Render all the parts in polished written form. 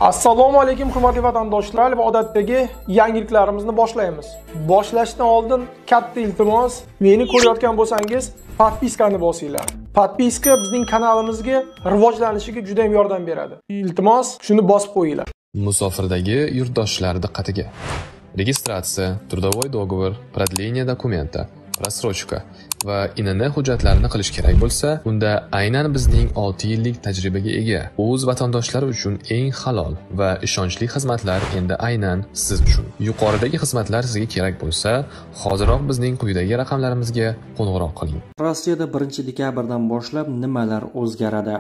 Assalomu alaykum hurmatli vatandoshlar va odatdagi yangiliklarimizni boshlaymiz. Boshlashdan oldin katta iltimos, meni ko'rayotgan bo'lsangiz, podpiskani bosinglar. Podpiska bizning kanalimizga rivojlanishiga juda ham yordam beradi. Iltimos, shuni bosib qo'yinglar. Musofirdagi yurtdoshlar diqqatiga. Registratsiya, трудовой договор, продление документа, рассрочка va INN hujjatlarini qilish kerak bo'lsa, unda aynan bizning 6 yillik tajribaga ega o'z vatandoshlari uchun eng halol va ishonchli xizmatlar endi aynan siz uchun. Yuqoridagi xizmatlar sizga kerak bo'lsa, hoziroq bizning quyidagi raqamlarimizga qo'ng'iroq qiling. Rossiyada 1-dekabrdan boshlab nimalar o'zgaradi?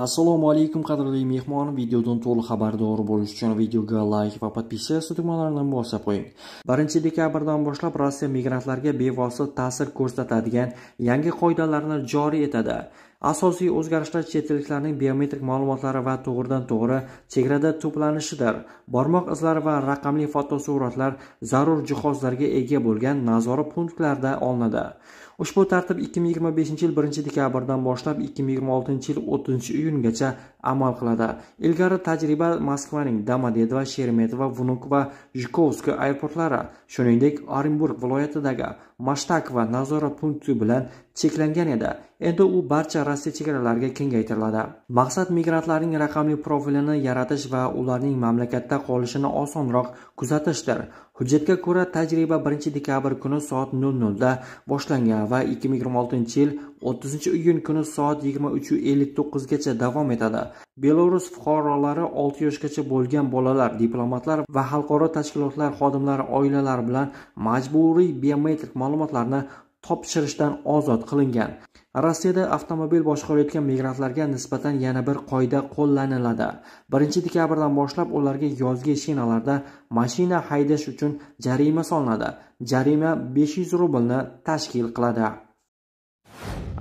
Assalomu alaykum qadrli mehmon, videodan to'liq xabardor bo'lish uchun videoga like va podpiska tugmalarini bosib qo'ying. 1-dekabrdan boshlab Rossiya migrantlarga bevosita ta'sir ko'rsatadigan yangi qoidalarni joriy etadi. Asosiy o'zgarishlar chet elliklarning biometrik ma'lumotlari va to'g'ridan-to'g'ri chegarada to'planishidir. Barmoq izlari va raqamli fotosuratlar zarur jihozlarga ega bo'lgan nazorat punktlarida olinadi. Ushbu tartib 2025-yil 1-dekabrdan boshlab 2026-yil 30-iyungacha amal qiladi. Ilgari tajriba Moskvaning Domodedovo, Sheremetyevo, Vnukovo va Zhukovskiy aeroportlari, shuningdek Orenburg viloyatidagi Mashtakova nazorat punkti bilan cheklangan edi. Endi u barcha Rossiya chegaralariga kengaytiriladi. Maqsad migrantlarning raqamli profilini yaratish va ularning mamlakatda qolishini osonroq kuzatishdir. Hujjatga ko'ra, tajriba 1-dekabr kuni soat 00 da boshlangan va 2026-yil 30-iyun kuni soat 23:59 gacha davom etadi. Belarus fuqarolari 6 yoshgacha bo'lgan bolalar, diplomatlar va xalqaro tashkilotlar xodimlari oilalari bilan majburiy biometrik ma'lumotlarni topshirishdan ozod qilingan. Rossiyada avtomobil boshqarayotgan migrantlarga nisbatan yana bir qoida qo'llaniladi. 1-dekabrdan boshlab ularga yozgi shinalarda mashina haydash uchun jarima solinadi. Jarima 500 rublni tashkil qiladi.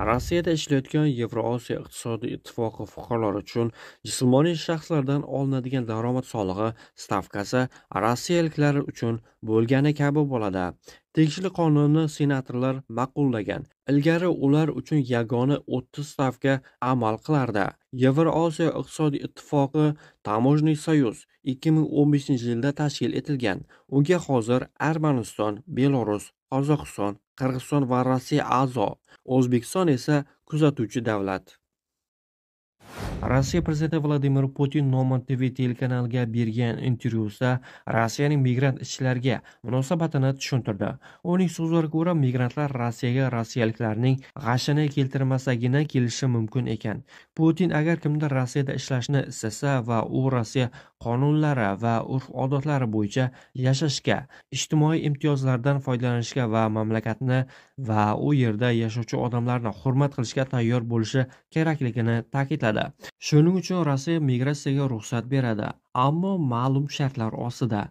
Rossiyada ishlayotgan Yevrosiyo iqtisodiy ittifoqi fuqarolari uchun jismoniy shaxslardan olinadigan daromad solig'i stavkasi rossiyaliklar uchun bo'lgani kabi bo'ladi. Tegishli qonunni senatorlar ma'qullagan. Ilgari ular uchun yagona 30 stavka amal qilardi. Yevrosiyo iqtisodiy ittifoqi Tamojniy soyuz 2015-yilda tashkil etilgan. Unga hozir Armaniston, Belarus, Qozog'iston, Qirg'iziston va Rossiya a'zo. O'zbekiston esa kuzatuvchi davlat. Rossiya prezidenti Vladimir Putin Nomad TV telekanaliga bergan intervyusida Rossiyaning migrant ishchilarga munosabatini tushuntirdi. Uning so'zlariga ko'ra, migrantlar Rossiyaga rossiyaliklarning g'ashini keltirmasagina kelishi mumkin ekan. Putin agar kimdir Rossiyada ishlashni istasa va u Rossiya qonunlari va urf-odatlari bo'yicha yashashga, ijtimoiy imtiyozlardan foydalanishga va mamlakatni va u yerda yashovchi odamlarni hurmat qilishga tayyor bo'lishi kerakligini ta'kidladi. Shuning uchun Rossiya migratsiyaga ruxsat beradi, ammo ma'lum shartlar ostida.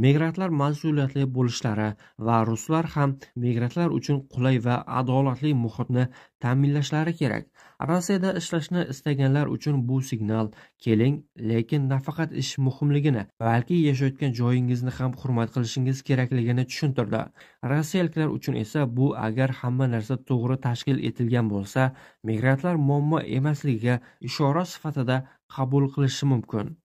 Migrantlar mas'uliyatli bo'lishlari va ruslar ham migrantlar uchun qulay va adolatli muhitni ta'minlashlari kerak. Rossiyada ishlashni istaganlar uchun bu signal. Keling, lekin nafaqat ish muhimligini, balki yashayotgan joyingizni ham hurmat qilishingiz kerakligini tushuntirdi. Rossiyaliklar uchun esa bu agar hamma narsa to'g'ri tashkil etilgan bo'lsa, migrantlar muammo emasligiga ishora sifatida qabul qilishi mumkin.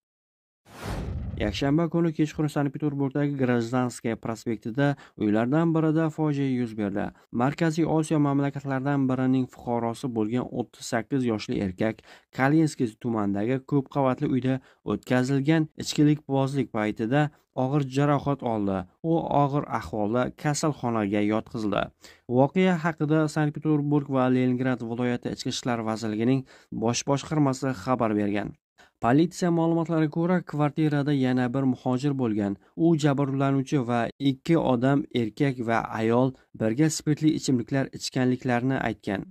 Yakshanba kuni kechqurun Sankt-Peterburgdagi Grajdanskaya prospektida uylardan birida fojia yuz berdi. Markaziy Osiyo mamlakatlaridan birining fuqarosi bo'lgan 38 yoshli erkak Kalinskiy tumanidagi ko'p qavatli uyda o'tkazilgan ichkilikbozlik paytida og'ir jarohat oldi. U og'ir ahvolda kasalxonaga yotqizildi. Voqea haqida Sankt-Peterburg va Leningrad viloyati ichki ishlar vazirligining bosh boshqarmasi xabar bergan. Politsiya ma'lumotlariga ko'ra, kvartirada yana bir muhojir bo'lgan. U jabrlanuvchi va 2 odam, erkak va ayol birga spirtli ichimliklar ichganliklarini aytgan.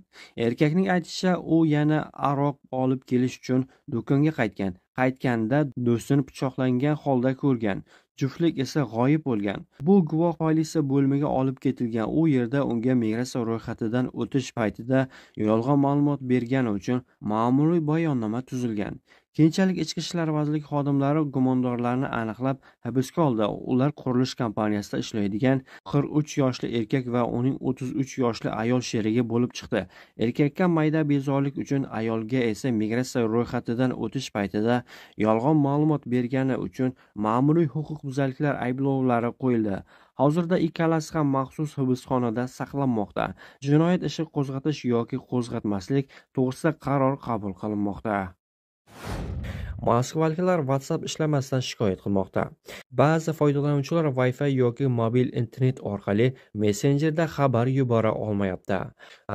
Erkakning aytishicha, u yana aroq olib kelish uchun do'konga qaytgan. Qaytganda do'stini pichoqlangan holda ko'rgan. Juftlik esa g'oyib bo'lgan. Bu guvoh politsiya bo'limiga olib ketilgan. U yerda unga migratsiya ro'yxatidan o'tish paytida yolg'on ma'lumot bergani uchun ma'muriy bayonnoma tuzilgan. Keyinchalik Ichki ishlar vazirligi xodimlari gumondorlarni aniqlab hibsga oldi. Ular qurilish kompaniyasida ishlaydigan 43 yoshli erkak va uning 33 yoshli ayol sherigi bo'lib chiqdi. Erkakka mayda bezorilik uchun, ayolga esa migratsiya ro'yxatidan o'tish paytida yolg'on ma'lumot bergani uchun ma'muriy huquqbuzarliklar ayblovlari qo'yildi. Hozirda ikkalasi ham maxsus hibsxonada saqlanmoqda. Jinoyat ishi qo'zg'atish yoki qo'zg'atmaslik to'g'risida qaror qabul qilinmoqda. Moskvaliklar WhatsApp ishlamasdan shikoyat qilmoqda. Ba'zi foydalanuvchilar Wi-Fi yoki mobil internet orqali messenjerda xabar yubora olmayapti.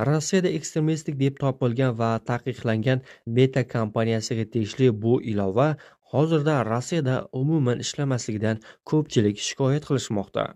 Rossiyada ekstremistik deb topilgan va taqiqlangan Beta kompaniyasiga tegishli bu ilova hozirda Rossiyada umuman ishlamasligidan ko'pchilik shikoyat qilishmoqda.